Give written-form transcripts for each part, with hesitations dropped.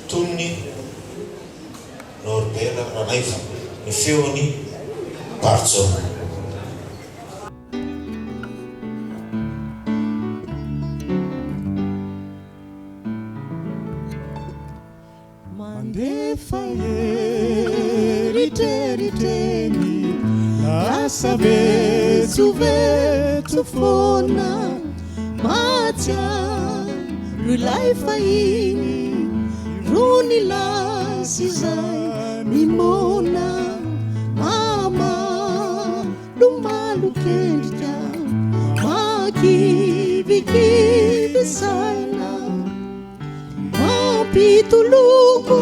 Tony Norbera Ranaifa ny feony Barzo. Mandefa eritreriteny lasa vetsovetso foana matsiaro ilay fahiny ro ny lasy izay mimona mama lomalo kendrika makivikivy saina mampitoloko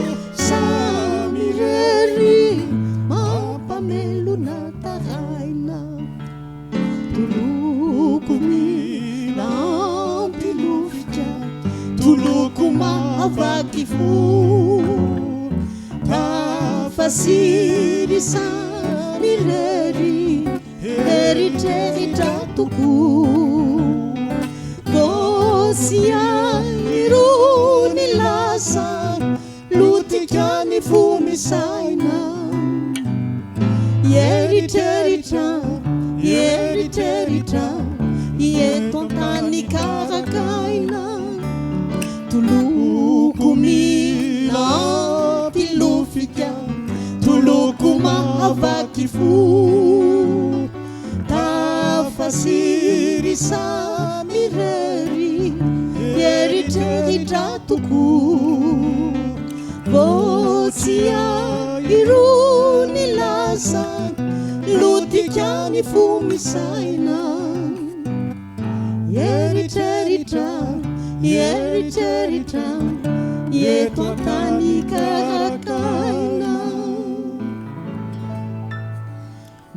samirery mampamelona taraina toloko minampilofika toloko mahavaky fo tafasiry samirery eritreritra toko gosiairo ny lasa lotika ny fomisaina eritreritra eritreritra eto antany karakaina toloko minampilofika toloko mahavaky fo tafasiry samirery eritreritra toko votsiairo ny lasa lotika ny fomisaina eritreritra eritreritra eto antany karakaina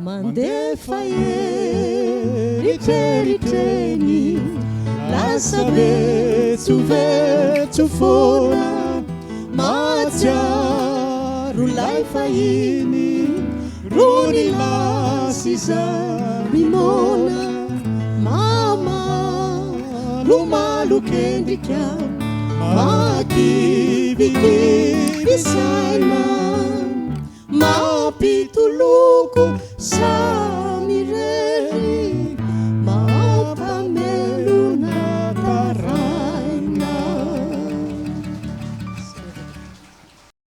mandefa eritreritreny lasa vetsovetso foana matsiaro lay fahiny ro ny lasy izay mimona mama lomalo kendrika makivikivy saina mampitoloko